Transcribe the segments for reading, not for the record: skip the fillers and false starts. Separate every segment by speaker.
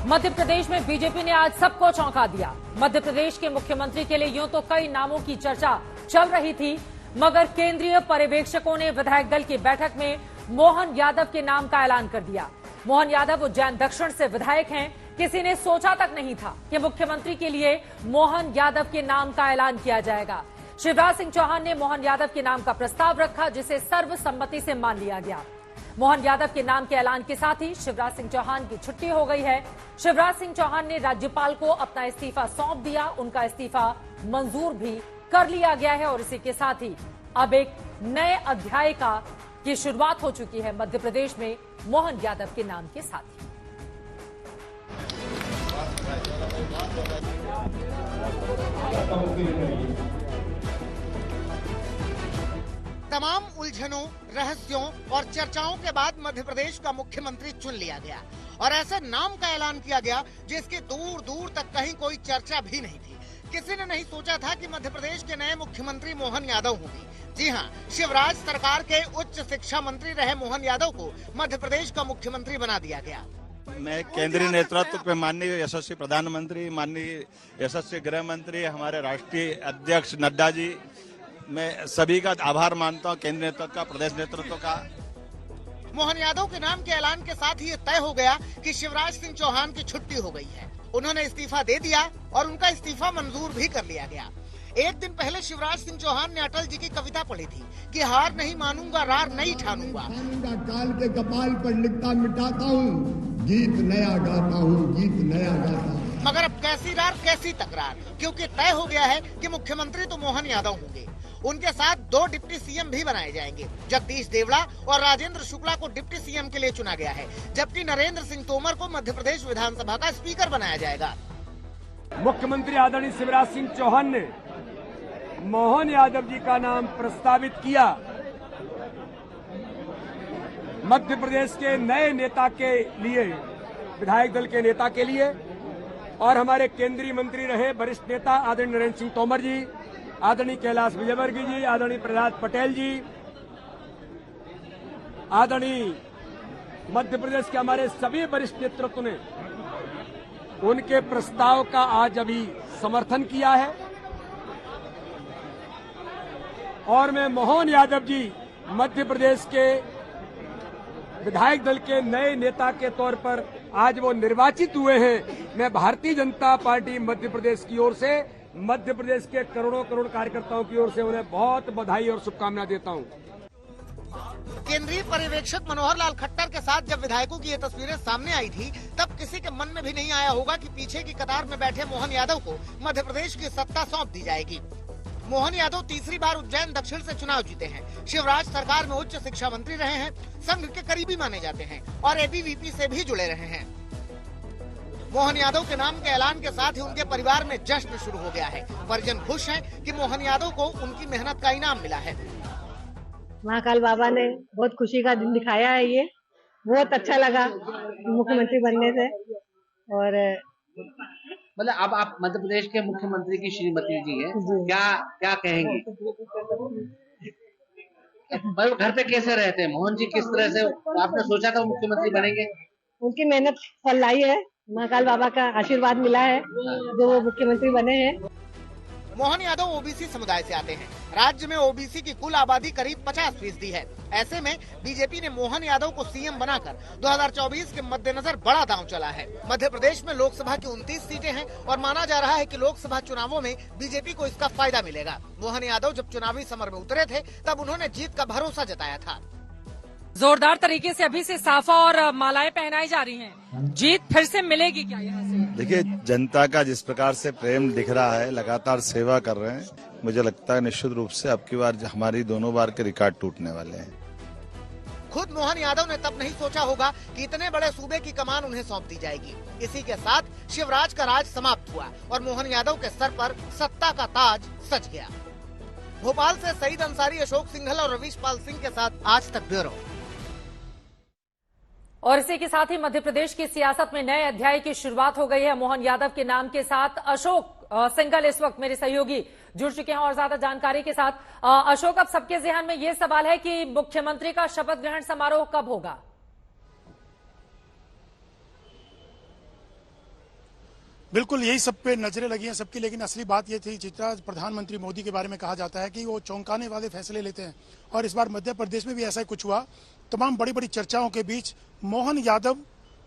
Speaker 1: मध्य प्रदेश में बीजेपी ने आज सबको चौंका दिया। मध्य प्रदेश के मुख्यमंत्री के लिए यूं तो कई नामों की चर्चा चल रही थी, मगर केंद्रीय पर्यवेक्षकों ने विधायक दल की बैठक में मोहन यादव के नाम का ऐलान कर दिया। मोहन यादव उज्जैन दक्षिण से विधायक हैं। किसी ने सोचा तक नहीं था कि मुख्यमंत्री के लिए मोहन यादव के नाम का ऐलान किया जाएगा। शिवराज सिंह चौहान ने मोहन यादव के नाम का प्रस्ताव रखा, जिसे सर्वसम्मति से मान लिया गया। मोहन यादव के नाम के ऐलान के साथ ही शिवराज सिंह चौहान की छुट्टी हो गई है। शिवराज सिंह चौहान ने राज्यपाल को अपना इस्तीफा सौंप दिया। उनका इस्तीफा मंजूर भी कर लिया गया है और इसी के साथ ही अब एक नए अध्याय की शुरुआत हो चुकी है मध्य प्रदेश में मोहन यादव के नाम के साथ ही।
Speaker 2: तमाम उलझनों, रहस्यों और चर्चाओं के बाद मध्य प्रदेश का मुख्यमंत्री चुन लिया गया और ऐसे नाम का ऐलान किया गया जिसकी दूर दूर तक कहीं कोई चर्चा भी नहीं थी। किसी ने नहीं सोचा था कि मध्य प्रदेश के नए मुख्यमंत्री मोहन यादव होंगे। जी हां, शिवराज सरकार के उच्च शिक्षा मंत्री रहे मोहन यादव को मध्य प्रदेश का मुख्यमंत्री बना दिया गया।
Speaker 3: मैं केंद्रीय नेतृत्व पे माननीय यशस्वी प्रधानमंत्री, माननीय यशस्वी गृह मंत्री, हमारे राष्ट्रीय अध्यक्ष नड्डा जी, मैं सभी का आभार मानता हूं, केंद्रीय नेतृत्व का, प्रदेश नेतृत्व का।
Speaker 2: मोहन यादव के नाम के ऐलान के साथ ही ये तय हो गया कि शिवराज सिंह चौहान की छुट्टी हो गई है। उन्होंने इस्तीफा दे दिया और उनका इस्तीफा मंजूर भी कर लिया गया। एक दिन पहले शिवराज सिंह चौहान ने अटल जी की कविता पढ़ी थी कि हार नहीं मानूंगा, रार नहीं ठानूंगा।
Speaker 4: काल के कपाल पर लिखता मिटाता हूँ, गीत नया गाता हूँ, गीत नया गाता हूँ।
Speaker 2: मगर अब कैसी रार कैसी तकरार, क्योंकि तय हो गया है कि मुख्यमंत्री तो मोहन यादव होंगे। उनके साथ 2 डिप्टी सीएम भी बनाए जाएंगे। जगदीश देवड़ा और राजेंद्र शुक्ला को डिप्टी सीएम के लिए चुना गया है, जबकि नरेंद्र सिंह तोमर को मध्य प्रदेश विधानसभा का स्पीकर बनाया जाएगा।
Speaker 5: मुख्यमंत्री आदरणीय शिवराज सिंह चौहान ने मोहन यादव जी का नाम प्रस्तावित किया। मध्य प्रदेश के नए नेता के लिए, विधायक दल के नेता के लिए, और हमारे केंद्रीय मंत्री रहे वरिष्ठ नेता आदरणीय नरेंद्र सिंह तोमर जी, आदरणीय कैलाश विजयवर्गीय जी, आदरणीय प्रहलाद पटेल जी, आदरणीय मध्य प्रदेश के हमारे सभी वरिष्ठ नेतृत्व ने उनके प्रस्ताव का आज अभी समर्थन किया है और मैं मोहन यादव जी मध्य प्रदेश के विधायक दल के नए नेता के तौर पर आज वो निर्वाचित हुए हैं। मैं भारतीय जनता पार्टी मध्य प्रदेश की ओर से, मध्य प्रदेश के करोड़ों करोड़ कार्यकर्ताओं की ओर से उन्हें बहुत बधाई और शुभकामनाएं देता हूं।
Speaker 2: केंद्रीय पर्यवेक्षक मनोहर लाल खट्टर के साथ जब विधायकों की ये तस्वीरें सामने आई थी, तब किसी के मन में भी नहीं आया होगा कि पीछे की कतार में बैठे मोहन यादव को मध्य प्रदेश की सत्ता सौंप दी जाएगी। मोहन यादव तीसरी बार उज्जैन दक्षिण से चुनाव जीते हैं। शिवराज सरकार में उच्च शिक्षा मंत्री रहे हैं, संघ के करीबी माने जाते हैं और एबीवीपी से भी जुड़े रहे हैं। मोहन यादव के नाम के ऐलान के साथ ही उनके परिवार में जश्न शुरू हो गया है। परिजन खुश हैं कि मोहन यादव को उनकी मेहनत का इनाम मिला है।
Speaker 6: महाकाल बाबा ने बहुत खुशी का दिन दिखाया है। ये बहुत अच्छा लगा मुख्यमंत्री बनने से। और
Speaker 7: मतलब अब आप मध्य प्रदेश के मुख्यमंत्री की श्रीमती जी हैं, क्या कहेंगी? मतलब घर पे कैसे रहते हैं मोहन जी, किस तरह से आपने सोचा था मुख्यमंत्री बनेंगे?
Speaker 6: उनकी मेहनत फल लाई है, महाकाल बाबा का आशीर्वाद मिला है जो वो मुख्यमंत्री बने हैं।
Speaker 2: मोहन यादव ओबीसी समुदाय से आते हैं। राज्य में ओबीसी की कुल आबादी करीब 50% है। ऐसे में बीजेपी ने मोहन यादव को सीएम बनाकर 2024 के मद्देनजर बड़ा दांव चला है। मध्य प्रदेश में लोकसभा की 29 सीटें हैं और माना जा रहा है कि लोकसभा चुनावों में बीजेपी को इसका फायदा मिलेगा। मोहन यादव जब चुनावी समर में उतरे थे, तब उन्होंने जीत का भरोसा जताया था।
Speaker 1: जोरदार तरीके से अभी से साफा और मालाएं पहनाई जा रही हैं। जीत फिर से मिलेगी क्या यहाँ से?
Speaker 3: देखिए, जनता का जिस प्रकार से प्रेम दिख रहा है, लगातार सेवा कर रहे हैं, मुझे लगता है निश्चित रूप से अब की बार हमारी दोनों बार के रिकॉर्ड टूटने वाले हैं।
Speaker 2: खुद मोहन यादव ने तब नहीं सोचा होगा कि इतने बड़े सूबे की कमान उन्हें सौंप दी जाएगी। इसी के साथ शिवराज का राज समाप्त हुआ और मोहन यादव के सर पर सत्ता का ताज सज गया। भोपाल से सईद अंसारी, अशोक सिंघल और रवीश पाल सिंह के साथ आज तक ब्यूरो।
Speaker 1: और इसी के साथ ही मध्य प्रदेश की सियासत में नए अध्याय की शुरुआत हो गई है। मोहन यादव के नाम के साथ अशोक सिंघल इस वक्त मेरे सहयोगी जुड़ चुके हैं और ज्यादा जानकारी के साथ। अशोक, अब सबके ज़हन में ये सवाल है कि मुख्यमंत्री का शपथ ग्रहण समारोह कब होगा?
Speaker 8: बिल्कुल यही सब पे नजरें लगी हैं सबकी, लेकिन असली बात ये थी चित्रा, प्रधानमंत्री मोदी के बारे में कहा जाता है कि वो चौंकाने वाले फैसले लेते हैं और इस बार मध्य प्रदेश में भी ऐसा ही कुछ हुआ। तमाम बड़ी बड़ी चर्चाओं के बीच मोहन यादव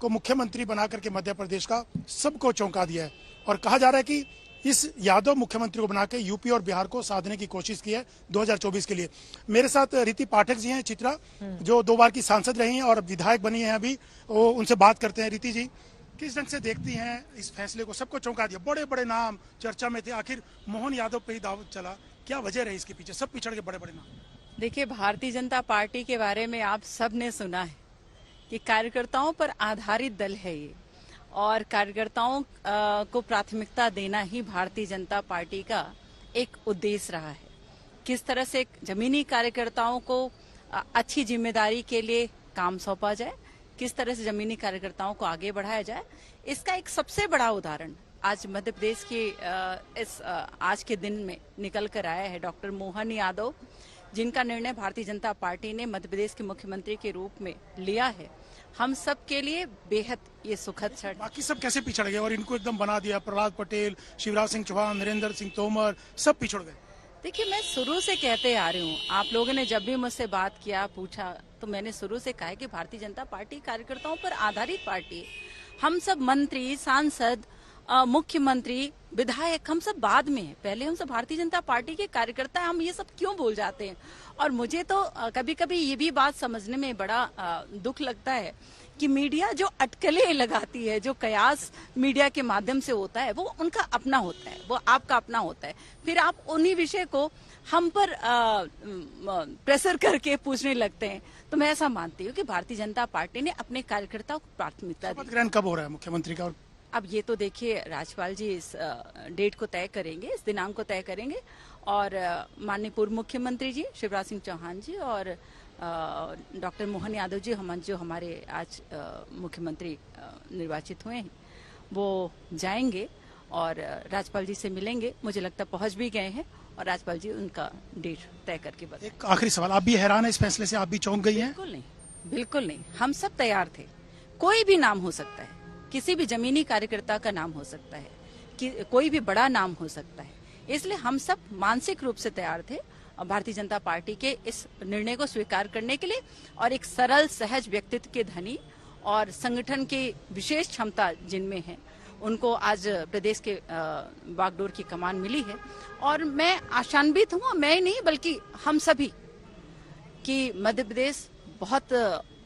Speaker 8: को मुख्यमंत्री बना करके मध्य प्रदेश का सबको चौंका दिया है और कहा जा रहा है कि इस यादव मुख्यमंत्री को बना के यूपी और बिहार को साधने की कोशिश की है 2024 के लिए। मेरे साथ रीति पाठक जी हैं चित्रा, जो 2 बार की सांसद रही हैं और विधायक बनी हैं अभी, वो उनसे बात करते हैं। रीति जी, किस ढंग से देखती हैं इस फैसले को? सबको चौंका दिया, बड़े बड़े नाम चर्चा में थे, आखिर मोहन यादव पे ही दाव चला, क्या वजह रही इसके पीछे? सब पिछड़ के बड़े बड़े नाम।
Speaker 9: देखिए, भारतीय जनता पार्टी के बारे में आप सब ने सुना है कि कार्यकर्ताओं पर आधारित दल है ये, और कार्यकर्ताओं को प्राथमिकता देना ही भारतीय जनता पार्टी का एक उद्देश्य रहा है। किस तरह से जमीनी कार्यकर्ताओं को अच्छी जिम्मेदारी के लिए काम सौंपा जाए, किस तरह से जमीनी कार्यकर्ताओं को आगे बढ़ाया जाए, इसका एक सबसे बड़ा उदाहरण आज मध्य प्रदेश के इस आज के दिन में निकल कर आया है। डॉक्टर मोहन यादव, जिनका निर्णय भारतीय जनता पार्टी ने मध्य प्रदेश के मुख्यमंत्री के रूप में लिया है, हम सब के लिए बेहद ये सुखद क्षण।
Speaker 8: बाकी सब कैसे पिछड़ गए और इनको एकदम बना दिया? प्रहलाद पटेल, शिवराज सिंह चौहान, नरेंद्र सिंह तोमर, सब पिछड़ गए।
Speaker 9: देखिए, मैं शुरू से कहते आ रही हूँ, आप लोगों ने जब भी मुझसे बात किया, पूछा, तो मैंने शुरू से कहा कि भारतीय जनता पार्टी कार्यकर्ताओं पर आधारित पार्टी है। हम सब मंत्री, सांसद, मुख्यमंत्री, विधायक, हम सब बाद में हैं, पहले हम सब भारतीय जनता पार्टी के कार्यकर्ता हैं। हम ये सब क्यों भूल जाते हैं? और मुझे तो कभी कभी ये भी बात समझने में बड़ा दुख लगता है कि मीडिया जो अटकलें लगाती है, जो कयास मीडिया के माध्यम से होता है, वो उनका अपना होता है, वो आपका अपना होता है। फिर आप उन्हीं विषय को हम पर प्रेशर करके पूछने लगते हैं। तो मैं ऐसा मानती हूँ कि भारतीय जनता पार्टी ने अपने कार्यकर्ताओं को प्राथमिकता दी।
Speaker 8: शपथ ग्रहण कब हो रहा है मुख्यमंत्री का?
Speaker 9: अब ये तो देखिए, राज्यपाल जी इस डेट को तय करेंगे, इस दिनांक को तय करेंगे, और माननीय पूर्व मुख्यमंत्री जी शिवराज सिंह चौहान जी और डॉक्टर मोहन यादव जी, जो हमारे आज मुख्यमंत्री निर्वाचित हुए हैं, वो जाएंगे और राज्यपाल जी से मिलेंगे। मुझे लगता है पहुंच भी गए हैं और राज्यपाल जी उनका डेट तय करके बताएंगे।
Speaker 8: एक आखिरी सवाल, आप भी हैरान है इस फैसले से? आप भी चौंक गई हैं?
Speaker 9: बिल्कुल नहीं, बिल्कुल नहीं। हम सब तैयार थे। कोई भी नाम हो सकता है, किसी भी जमीनी कार्यकर्ता का नाम हो सकता है, कि कोई भी बड़ा नाम हो सकता है, इसलिए हम सब मानसिक रूप से तैयार थे भारतीय जनता पार्टी के इस निर्णय को स्वीकार करने के लिए। और एक सरल सहज व्यक्तित्व के धनी और संगठन की विशेष क्षमता जिनमें है, उनको आज प्रदेश के बागडोर की कमान मिली है। और मैं आशान्वित हूँ, मैं नहीं बल्कि हम सभी, कि मध्य प्रदेश बहुत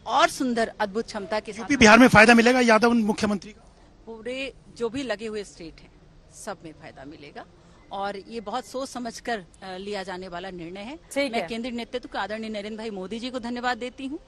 Speaker 9: और सुंदर अद्भुत क्षमता के साथ
Speaker 8: बिहार में फायदा मिलेगा यादव मुख्यमंत्री का?
Speaker 9: पूरे जो भी लगे हुए स्टेट हैं सब में फायदा मिलेगा, और ये बहुत सोच समझकर लिया जाने वाला निर्णय है। मैं केंद्रीय नेतृत्व को आदरणीय नरेंद्र भाई मोदी जी को धन्यवाद देती हूँ,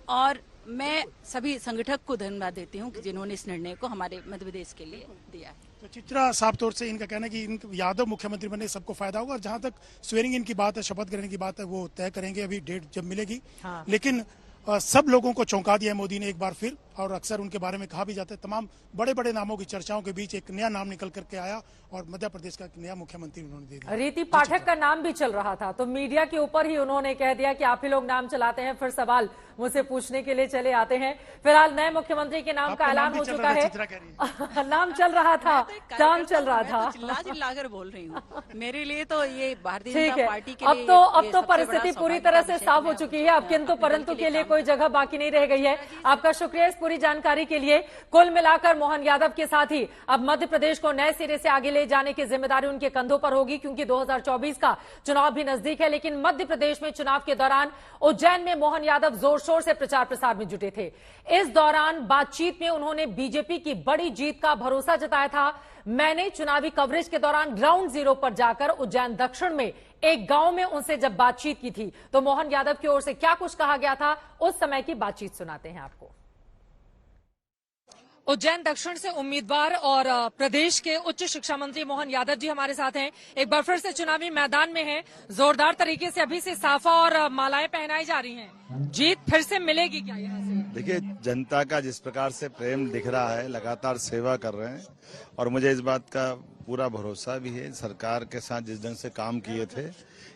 Speaker 9: और मैं सभी संगठक को धन्यवाद देती हूँ कि जिन्होंने इस निर्णय को हमारे मध्य प्रदेश के लिए दिया है।
Speaker 8: तो चित्रा, साफ तौर से इनका कहना है कि इन यादव मुख्यमंत्री बनने से सबको फायदा होगा, और जहां तक स्वेरिंग इन की बात है, शपथ ग्रहण की बात है, वो तय करेंगे अभी डेट जब मिलेगी। हाँ। लेकिन सब लोगों को चौंका दिया है मोदी ने एक बार फिर, और अक्सर उनके बारे में कहा भी जाता है। तमाम बड़े बड़े नामों की चर्चाओं के बीच एक नया नाम निकल करके आया और मध्य प्रदेश का एक नया मुख्यमंत्री उन्होंने दे दिया।
Speaker 1: रीति पाठक का नाम भी चल रहा था, तो मीडिया के ऊपर ही उन्होंने कह दिया कि आप ही लोग नाम चलाते हैं, फिर सवाल मुझसे पूछने के लिए चले आते हैं। फिलहाल नए मुख्यमंत्री के नाम का ऐलान हो चुका है। नाम चल रहा था, नाम चल रहा था,
Speaker 9: चिल्ला कर बोल रही हूँ। मेरे लिए तो ये भारतीय जनता पार्टी के लिए
Speaker 1: अब तो परिस्थिति पूरी तरह से साफ हो चुकी है। अब किंतु परंतु के लिए कोई जगह बाकी नहीं रह गई है। आपका शुक्रिया इस पूरी जानकारी के लिए। कुल मिलाकर मोहन यादव के साथ ही अब मध्य प्रदेश को नए सिरे से आगे ले जाने की जिम्मेदारी उनके कंधों पर होगी, क्योंकि 2024 का चुनाव भी नजदीक है। लेकिन मध्य प्रदेश में चुनाव के दौरान उज्जैन में मोहन यादव जोर शोर से प्रचार प्रसार में जुटे थे। इस दौरान बातचीत में उन्होंने बीजेपी की बड़ी जीत का भरोसा जताया था। मैंने चुनावी कवरेज के दौरान ग्राउंड जीरो पर जाकर उज्जैन दक्षिण में एक गांव में उनसे जब बातचीत की थी, तो मोहन यादव की ओर से क्या कुछ कहा गया था, उस समय की बातचीत सुनाते हैं आपको। उज्जैन दक्षिण से उम्मीदवार और प्रदेश के उच्च शिक्षा मंत्री मोहन यादव जी हमारे साथ हैं। एक बार फिर से चुनावी मैदान में हैं। जोरदार तरीके से अभी से साफा और मालाएं पहनाई जा रही हैं। जीत फिर से मिलेगी क्या यहाँ से?
Speaker 3: देखिए, जनता का जिस प्रकार से प्रेम दिख रहा है, लगातार सेवा कर रहे हैं, और मुझे इस बात का पूरा भरोसा भी है। सरकार के साथ जिस ढंग से काम किए थे,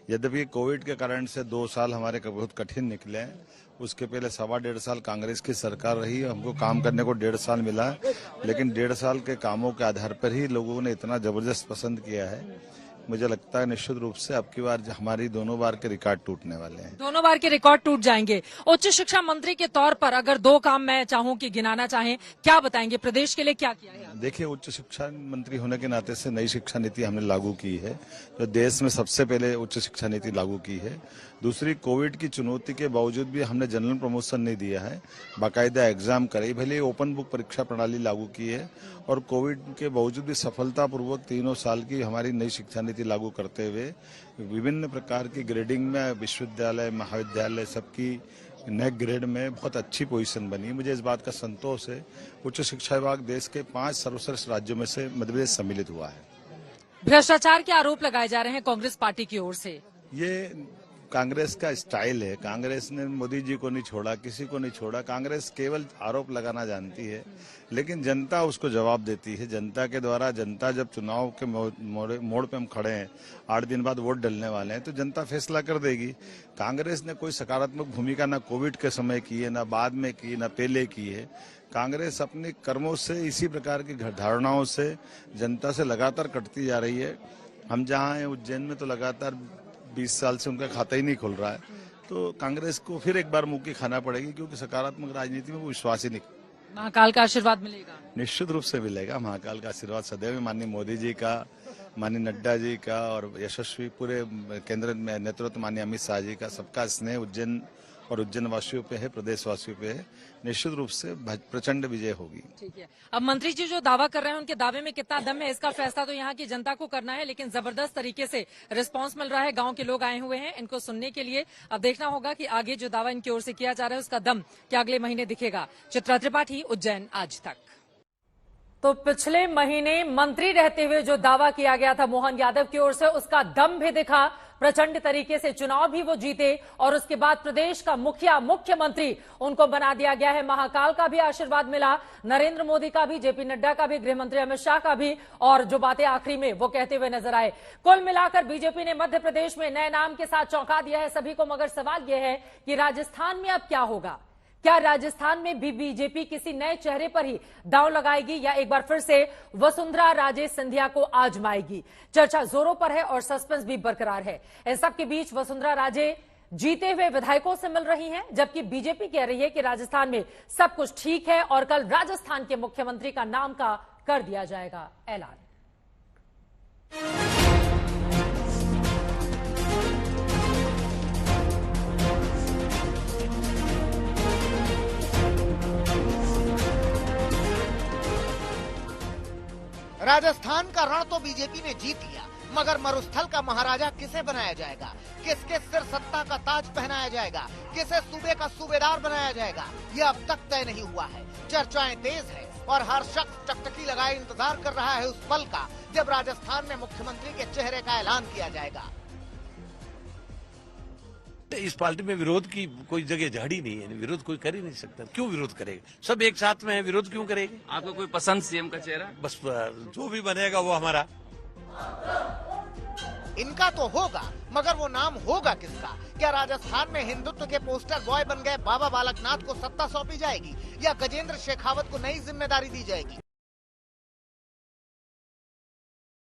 Speaker 3: यद्यपि कोविड के कारण से 2 साल हमारे बहुत कठिन निकले हैं, उसके पहले 1.25 साल कांग्रेस की सरकार रही, हमको काम करने को 1.5 साल मिला है, लेकिन 1.5 साल के कामों के आधार पर ही लोगों ने इतना जबरदस्त पसंद किया है। मुझे लगता है निश्चित रूप से अब की बार हमारी दोनों बार के रिकॉर्ड टूटने वाले हैं।
Speaker 1: दोनों बार के रिकॉर्ड टूट जाएंगे। उच्च शिक्षा मंत्री के तौर पर अगर 2 काम मैं चाहूं कि गिनाना चाहें, क्या बताएंगे? प्रदेश के लिए क्या किया है?
Speaker 3: देखिए, उच्च शिक्षा मंत्री होने के नाते से नई शिक्षा नीति हमने लागू की है, जो देश में सबसे पहले उच्च शिक्षा नीति लागू की है। दूसरी, कोविड की चुनौती के बावजूद भी हमने जनरल प्रमोशन नहीं दिया है, बाकायदा एग्जाम करे, भले ओपन बुक परीक्षा प्रणाली लागू की है और कोविड के बावजूद भी सफलतापूर्वक 3 साल की हमारी नई शिक्षा नीति लागू करते हुए विभिन्न प्रकार की ग्रेडिंग में विश्वविद्यालय, महाविद्यालय सबकी नए ग्रेड में बहुत अच्छी पोजीशन बनी। मुझे इस बात का संतोष है। उच्च शिक्षा विभाग देश के 5 सर्वश्रेष्ठ राज्यों में से मध्य प्रदेश सम्मिलित हुआ है।
Speaker 1: भ्रष्टाचार के आरोप लगाए जा रहे हैं कांग्रेस पार्टी की ओर से।
Speaker 3: ये कांग्रेस का स्टाइल है। कांग्रेस ने मोदी जी को नहीं छोड़ा, किसी को नहीं छोड़ा। कांग्रेस केवल आरोप लगाना जानती है, लेकिन जनता उसको जवाब देती है। जनता के द्वारा, जनता जब चुनाव के मोड़ पे हम खड़े हैं, 8 दिन बाद वोट डलने वाले हैं, तो जनता फैसला कर देगी। कांग्रेस ने कोई सकारात्मक भूमिका ना कोविड के समय की है, ना बाद में की, ना पहले की है। कांग्रेस अपने कर्मों से, इसी प्रकार की धारणाओं से जनता से लगातार कटती जा रही है। हम जहाँ हैं उज्जैन में तो लगातार 20 साल से उनका खाता ही नहीं खुल रहा है, तो कांग्रेस को फिर एक बार मुक्की खाना पड़ेगी, क्योंकि सकारात्मक राजनीति में वो विश्वास ही नहीं।
Speaker 1: महाकाल का आशीर्वाद मिलेगा?
Speaker 3: निश्चित रूप से मिलेगा। महाकाल का आशीर्वाद सदैव माननीय मोदी जी का, माननीय नड्डा जी का और यशस्वी पूरे केंद्र में नेतृत्व माननीय अमित शाह जी का, सबका स्नेह उज्जैन और उज्जैन वासियों पे है, प्रदेश वासियों पे है। निश्चित रूप से प्रचंड विजय होगी।
Speaker 1: ठीक है। अब मंत्री जी जो दावा कर रहे हैं, उनके दावे में कितना दम है, इसका फैसला तो यहाँ की जनता को करना है, लेकिन जबरदस्त तरीके से रिस्पांस मिल रहा है। गांव के लोग आए हुए हैं इनको सुनने के लिए। अब देखना होगा कि आगे जो दावा इनकी ओर से किया जा रहा है, उसका दम क्या अगले महीने दिखेगा। चित्रा त्रिपाठी, उज्जैन आज तक। तो पिछले महीने मंत्री रहते हुए जो दावा किया गया था मोहन यादव की ओर से, उसका दम भी दिखा। प्रचंड तरीके से चुनाव भी वो जीते और उसके बाद प्रदेश का मुख्यमंत्री उनको बना दिया गया है। महाकाल का भी आशीर्वाद मिला, नरेंद्र मोदी का भी, जेपी नड्डा का भी, गृह मंत्री अमित शाह का भी, और जो बातें आखिरी में वो कहते हुए नजर आए। कुल मिलाकर बीजेपी ने मध्य प्रदेश में नए नाम के साथ चौंका दिया है सभी को। मगर सवाल यह है कि राजस्थान में अब क्या होगा? क्या राजस्थान में भी बीजेपी किसी नए चेहरे पर ही दांव लगाएगी या एक बार फिर से वसुंधरा राजे सिंधिया को आजमाएगी? चर्चा जोरों पर है और सस्पेंस भी बरकरार है। इन सबके बीच वसुंधरा राजे जीते हुए विधायकों से मिल रही हैं, जबकि बीजेपी कह रही है कि राजस्थान में सब कुछ ठीक है और कल राजस्थान के मुख्यमंत्री का नाम का कर दिया जाएगा ऐलान।
Speaker 2: राजस्थान का रण तो बीजेपी ने जीत लिया, मगर मरुस्थल का महाराजा किसे बनाया जाएगा? किसके सिर सत्ता का ताज पहनाया जाएगा? किसे सूबे का सूबेदार बनाया जाएगा? ये अब तक तय नहीं हुआ है। चर्चाएं तेज है और हर शख्स टकटकी लगाए इंतजार कर रहा है उस पल का जब राजस्थान में मुख्यमंत्री के चेहरे का ऐलान किया जाएगा।
Speaker 10: इस पार्टी में विरोध की कोई जगह झाड़ी नहीं है, विरोध कोई कर ही नहीं सकता। क्यों विरोध करेगा? सब एक साथ में है, विरोध क्यों करेंगे?
Speaker 11: आपको कोई पसंद सीएम का चेहरा?
Speaker 10: बस जो भी बनेगा वो हमारा।
Speaker 2: इनका तो होगा, मगर वो नाम होगा किसका? क्या राजस्थान में हिंदुत्व के पोस्टर बॉय बन गए बाबा बालकनाथ को सत्ता सौंपी जाएगी या गजेंद्र शेखावत को नई जिम्मेदारी दी जाएगी?